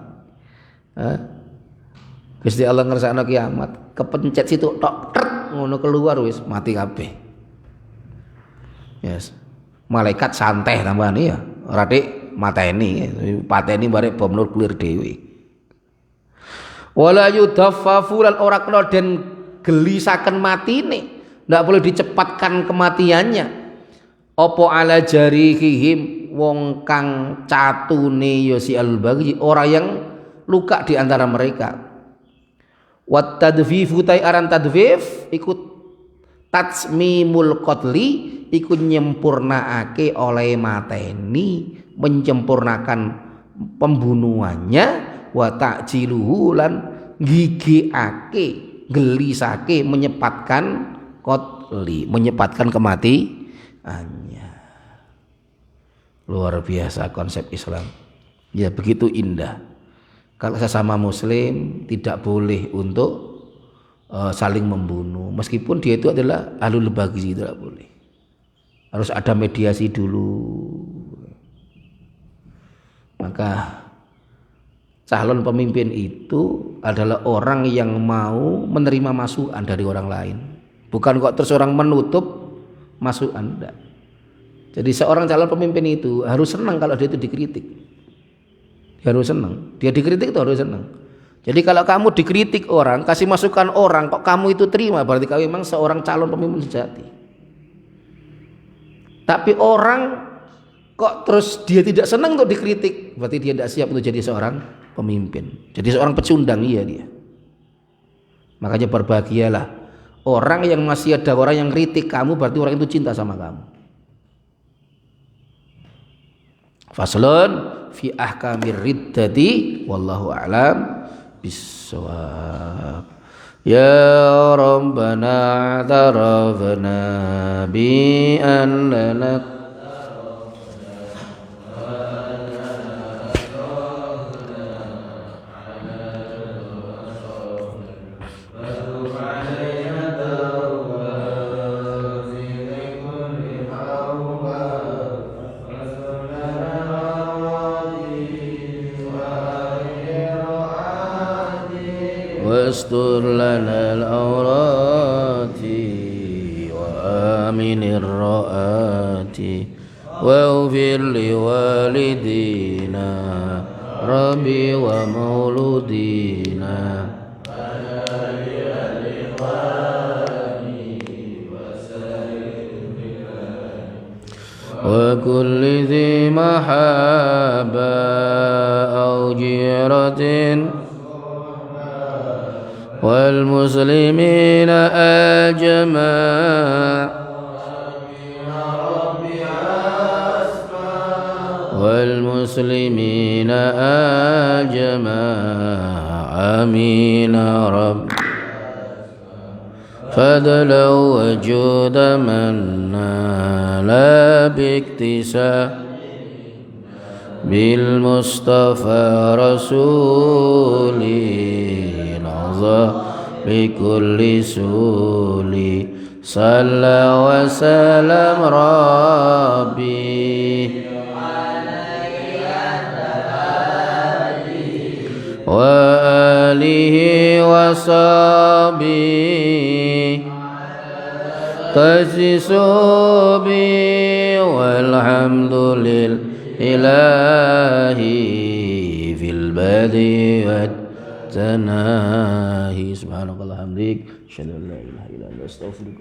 Speaker 1: Gusti Allah ngersakno kiamat, kepencet situ tok trek ngono keluar wis mati kabeh. Yes. Malaikat santai tambahan ya, ora dik mateni, pateni barek bom nuklir dhewe. Wala yudaffafu lan ora kena den gelisaken matine, ndak boleh dicepatkan kematiannya. Apa ala jarihim wong kang catune ya si al-baghi, ora yang luka di antara mereka. Wat tadfifu tai aran tadfif ikut tatsmimul qatli ikut nyempurnaake oleh mateni, menyempurnakan pembunuhannya, wa ta'jiluhu lan gigiake gelisake menyepatkan qatli, menyepatkan kematiannya. Luar biasa konsep Islam. Ya begitu indah. Kalau sesama muslim tidak boleh untuk saling membunuh, meskipun dia itu adalah ahlul bagzi, tidak boleh. Harus ada mediasi dulu. Maka calon pemimpin itu adalah orang yang mau menerima masukan dari orang lain, bukan kok terus orang menutup masukan. Enggak. Jadi seorang calon pemimpin itu harus senang kalau dia itu dikritik. Harus senang, dia dikritik itu harus senang. Jadi kalau kamu dikritik orang, kasih masukan orang, kok kamu itu terima, berarti kamu memang seorang calon pemimpin sejati. Tapi orang kok terus dia tidak senang untuk dikritik, berarti dia tidak siap untuk jadi seorang pemimpin, jadi seorang pecundang. Iya dia. Makanya berbahagialah orang yang masih ada orang yang kritik kamu, berarti orang itu cinta sama kamu. Faslun fi ahkamir riddati wallahu a'lam bissawab. Ya Rabbana tarafna bi an lana wastur lana al-awrati wa aminir ra'ati waghfir li walidina rabbi wa mauludina wa kulli dhi mahabba aw jiratin wal muslimina ajma' المسلمين أجمع آمين رب فضلا وجود من نال باكتساب بالمصطفى رسولي نظر بكل سولي صلى وسلم ربي وآله وصحبه تجلس بي والحمد لله في البدء والتناهي سبحانك اللهم وبحمدك أشهد أن لا إله إلا أنت أستغفرك